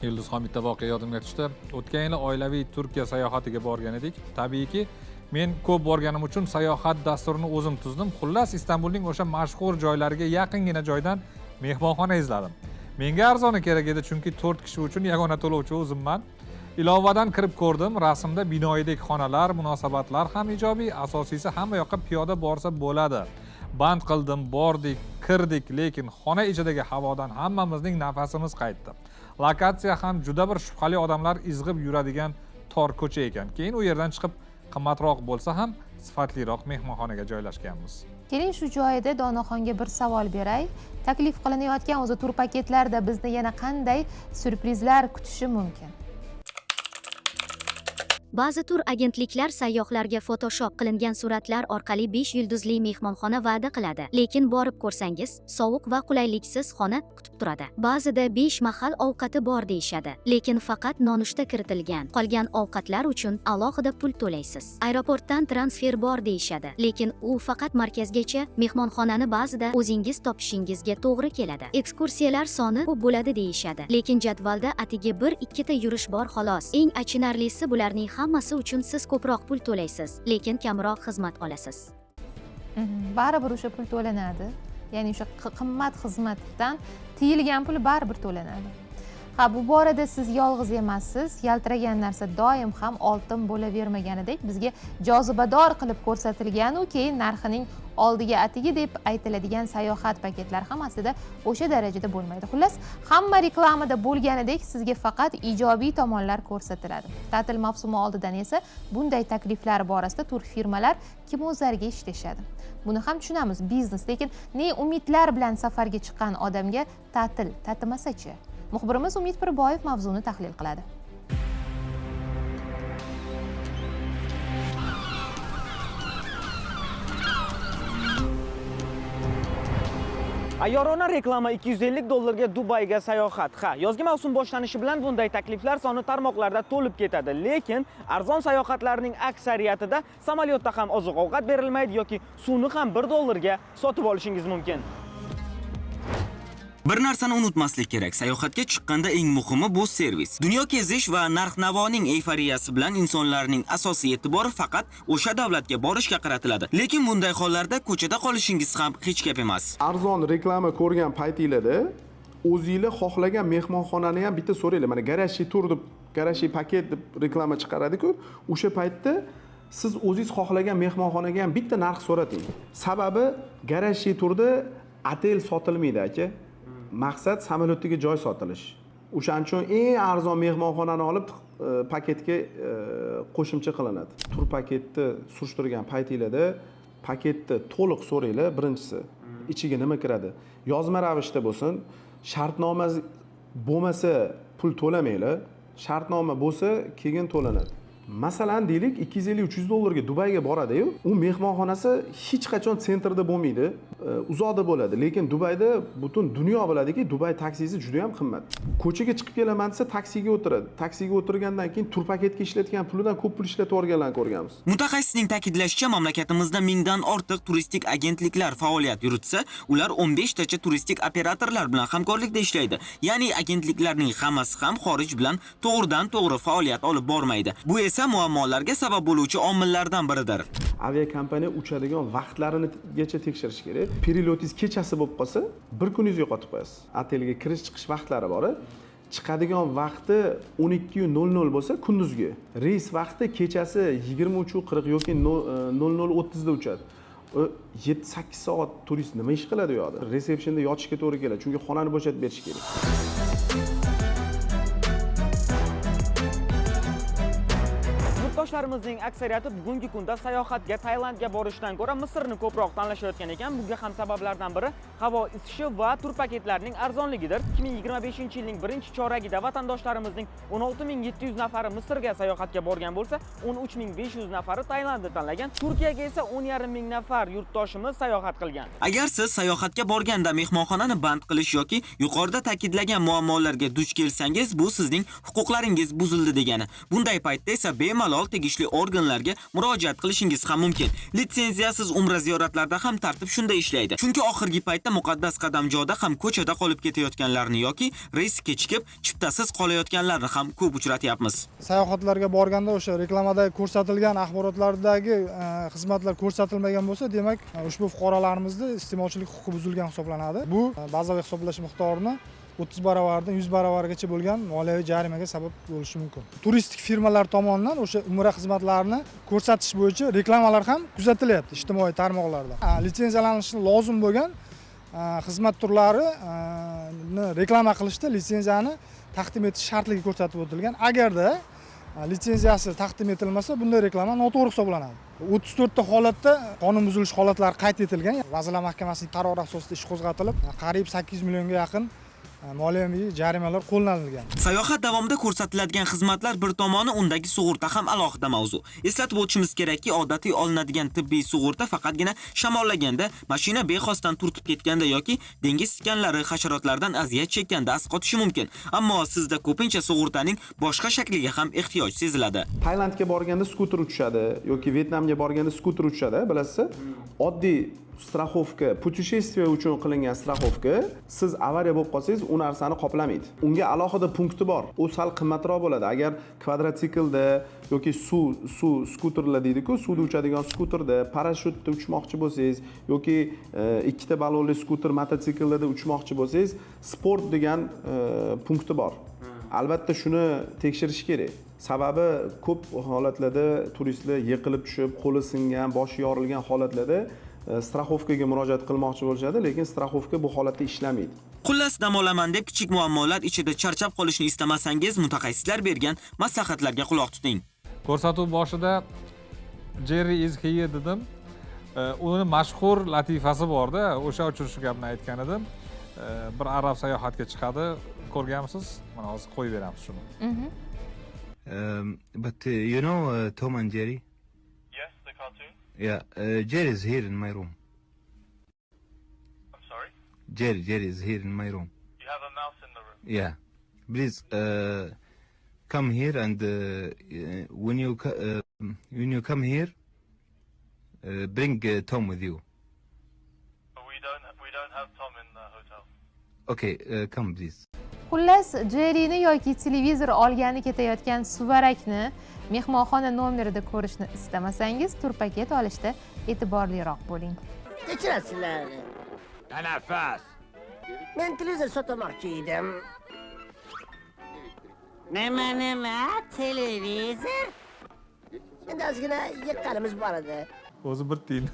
Yulduzxon, bitta voqea yodimga tushdi. O'tgan yili oilaviy Turkiya sayohatiga borgan edik. Tabiiyki, men ko'p borganim uchun sayohat dasturini o'zim tuzdim. Xullas, Istanbulning o'sha mashhur joylariga yaqingina joydan mehmonxona izladim. Menga arzoni kerak edi, chunki 4 kishi uchun yagona to'lovchi o'zimman. Ilovadan kirib ko'rdim. Rasmda binoydek xonalar, munosabatlar ham ijobiy, asosiysi hamma yoqqa piyoda borsa bo'ladi. Band qildim, bordik, kirdik, lekin xona ichidagi havodan hammamizning nafasimiz qaytdi. Lokatsiya ham juda bir shubhali odamlar izg'ib yuradigan tor ko'cha ekan. Keyin u yerdan chiqib qimmatroq bo'lsa ham sifatliroq mehmonxonaga joylashganmiz. Keling shu joyida Donaxonga bir savol beray. Taklif qilinayotgan o'zi tur paketlarida bizni yana qanday syurprizlar kutishi mumkin? Ba'zi tur agentliklar sayyohlarga Photoshop qilingan suratlar orqali 5 yulduzli mehmonxona va'da qiladi. Lekin borib ko'rsangiz, sovuq va qulayliksiz xona kutib turadi. Ba'zida 5 mahal ovqati bor deyishadi, lekin faqat nonushta kiritilgan. Qolgan ovqatlar uchun alohida pul to'laysiz. Aeroportdan transfer bor deyishadi, lekin u faqat markazgacha. Mehmonxonani ba'zida o'zingiz topishingizga to'g'ri keladi. Ekskursiyalar soni ko'p bo'ladi deyishadi, lekin jadvalda atigi 1-2 ta yurish bor xolos. Eng achinarlisi, bularning hammasi uchun siz ko'proq pul to'laysiz, lekin kamroq xizmat olasiz. Baribir o'sha pul to'lanadi. Ya'ni o'sha qimmat xizmatdan tiyilgan pul baribir to'lanadi. Ha, bu borada siz yolg'iz emassiz. Yaltiragan narsa doim ham oltin bo'lavermaganidek bizga jozibador qilib ko'rsatilgan u keyin narxining oldiga atigi deb aytiladigan sayohat paketlari ham aslida o'sha darajada bo'lmaydi. Xullas, hamma reklamada bo'lganidek sizga faqat ijobiy tomonlar ko'rsatiladi. Ta'til mavsumi oldidan esa bunday takliflar borasida tur firmalar kim o'zlariga ishlashadi. Buni ham tushunamiz, biznes, lekin ne umidlar bilan safarga chiqqan odamga ta'til tatimasa-chi? Muxbirimiz Umid Pirboyev mavzuni tahlil qiladi. Ayyorona reklama $250 Dubayga sayohat. Ha, yozgi mavsum boshlanishi bilan bunday takliflar soni tarmoqlarda to'lib ketadi, lekin arzon sayohatlarning aksariyatida samolyotda ham oziq-ovqat berilmaydi yoki suvni ham $1 ga sotib olishingiz mumkin. Bir narsani unutmaslik kerak. Sayohatga chiqqanda eng muhimi bu servis. Dunyo kezish va narx-navoning eyforiyasi bilan insonlarning asosiy e'tibori faqat o'sha davlatga borishga qaratiladi. Lekin bunday hollarda ko'chada qolishingiz ham hech gap emas. Arzon reklama ko'rgan paytingizda o'zingizlar xohlagan mehmonxonani ham bitta so'raylar. Mana garajli tur deb, garajli paket deb reklama chiqaradi-ku, o'sha paytda siz o'zingiz xohlagan mehmonxonaga ham bitta narx so'rating. Sababi garajli turda otel sotilmaydi, aka. Maqsad samolyotdagi joy sotilish. O'shaning uchun eng arzon mehmonxonani olib paketga qo'shimcha qilinadi. Tur paketni surishtirgan paytingizda paketni to'liq so'ranglar. Birinchisi, ichiga nima kiradi? Yozma ravishda bo'lsin. Shartnoma bo'lmasa pul to'lamanglar. Shartnoma bo'lsa keyin to'lanadi. Masalan, deylik $250-300 ga Dubayga boradi-yu, u mehmonxonasi hech qachon sentrda bo'lmaydi, uzoqda bo'ladi. Lekin Dubayda butun dunyo biladiki, Dubay taksisi juda ham qimmat. Ko'chaga chiqib kelaman desa taksiga o'tiradi. Taksiga o'tirgandan keyin tur paketga ishlatgan pulidan ko'p pul ishlatib olganlarni ko'rganmiz. Mutaxassisning ta'kidlashicha, mamlakatimizda 1000 dan ortiq turistik agentliklar faoliyat yuritsa, ular 15 tacha turistik operatorlar bilan hamkorlikda ishlaydi. Ya'ni agentliklarning hammasi ham xorij bilan to'g'ridan-to'g'ri faoliyat olib bormaydi. Bu esa muammolarga sabab bo'luvchi omillardan biridir. Aviakompaniya uchadigan vaqtlarinigacha tekshirish kerak. Perilotingiz kechasi bo'lib qolsa, bir kuningizni yo'qotib qo'yasiz. Otelga kirish-chiqish vaqtlari bor. Chiqadigan vaqti 12:00 bo'lsa kunduzgi. Reys vaqti kechasi 23:40 yoki 00:30 da uchadi. 7-8 soat turist nima ish qiladi u yoqda? Resepsiyonda yotishga to'g'ri keladi, chunki xonani bo'shatib berish kerak. Yurtdoshlarimizning aksariyati bugungi kunda sayohatga Tailandga borishdan ko'ra Misrni ko'proq tanlashayotgan ekan. Bunga ham sabablardan biri havo isishi va tur paketlarining arzonligidir. 2025-yilning birinchi choragida vatandoshlarimizning 16700 nafari Misrga sayohatga borgan bo'lsa, 13500 nafari Tailandni tanlagan. Turkiyaga esa 10500 nafar yurtdoshimiz sayohat qilgan. Agar siz sayohatga borganda mehmonxonani band qilish yoki yuqorida ta'kidlagan muammolarga duch kelsangiz, bu sizning huquqlaringiz buzildi degani. Bunday paytda esa bemalol tegishli organlarga murojaat qilishingiz ham mumkin. Litsenziyasiz umra ziyoratlarida ham tartib shunday ishlaydi. Chunki oxirgi paytda muqaddas qadamjoda ham ko'chada qolib ketayotganlarni yoki reys kechikib chiptasiz qolayotganlarni ham ko'p uchratyapmiz. Sayohatlarga borganda o'sha reklamada ko'rsatilgan axborotlardagi xizmatlar ko'rsatilmagan bo'lsa, demak, ushbu fuqarolarimizni iste'molchilik huquqi buzilgan hisoblanadi. Bu bazaviy hisoblash miqdorini 30 baravardan 100 baravargacha bo'lgan moliyaviy jarimaga sabab bo'lishi mumkin. Turistik firmalar tomonidan o'sha umra xizmatlarini ko'rsatish bo'yicha reklamalar ham kuzatilyapti ijtimoiy tarmoqlarda. Litsenziyalanishi lozim bo'lgan xizmat turlarini reklama qilishda litsenziyani taqdim etish shartligi ko'rsatib o'tilgan. Agarda litsenziyasi taqdim etilmasa, bunday reklama noto'g'ri hisoblanadi. 34 ta holatda qonun buzilish holatlari qayd etilgan. Vazirlar Mahkamasining qarori asosida ish qo'zg'atilib, qariyb 8 millionga yaqin moliyaviy jarimalar qo'llanilgan. Sayohat davomida ko'rsatiladigan xizmatlar bir tomoni undagi sug'urta ham alohida mavzu. Eslatib o'tishimiz kerakki, odatiy olinadigan tibbiy sug'urta faqatgina shamollaganda, mashina bexosdan turtib ketganda yoki dengiz tikanlari hasharotlardan aziyat chekkanda asqotishi mumkin. Ammo sizda ko'pincha sug'urtaning boshqa shakliga ham ehtiyoj seziladi. Tailandga borganda skuter uchadi yoki Vyetnamga borganda skuter uchadi, bilasizmi? Oddiy страховка, путешествие uchun qilingan страховка, siz avariya bo'lib qolsangiz, u narsani qoplamaydi. Unga alohida punkti bor. U sal qimmatroq bo'ladi. Agar kvadrotsiklda yoki suv skuterlar deydi-ku, suvda uchadigan skuterda, parashyutda uchmoqchi bo'lsangiz yoki ikkita ballonli skuter mototsiklda uchmoqchi bo'lsangiz, sport degan punkti bor. Albatta shuni tekshirish kerak. Sababi ko'p holatlarda turistlar yiqilib tushib, qo'li singan, boshi yorilgan holatlarda страховкаga murojaat qilmoqchi bo'lishadi, lekin страховка bu holatda ishlamaydi. Xullas, dam olaman deb kichik muammolar ichida charchab qolishni istamasangiz, mutaxassislar bergan maslahatlarga quloq tuting. Ko'rsatuv boshida Jerry is here dedim. Uni mashhur latifasi bor-da, o'sha uchun shu gapni aytgan edim. Bir arab sayohatga chiqadi, ko'rganmisiz? Mana hozir qo'yib beramiz shuni. But you know Tom and Jerry? Yes, the cartoon. Yeah, Jerry is here in my room. I'm sorry? Jerry is here in my room. You have a mouse in the room. Yeah. Please come here and when you come here, bring Tom with you. But we don't have Tom in the hotel. Okay, come please. Xullas, Jerryni yoki televizor olgani ketayotgan suvarakni mehmonxona nomerida ko'rishni istamasangiz, turpaket olishda e'tiborliroq bo'ling. Kechirasizlar. Tanaffus. Men televizor sotmoqchi edim. Nima, televizor? Endi ozgina yiqqanimiz bor edi. O'zi bir tiyin.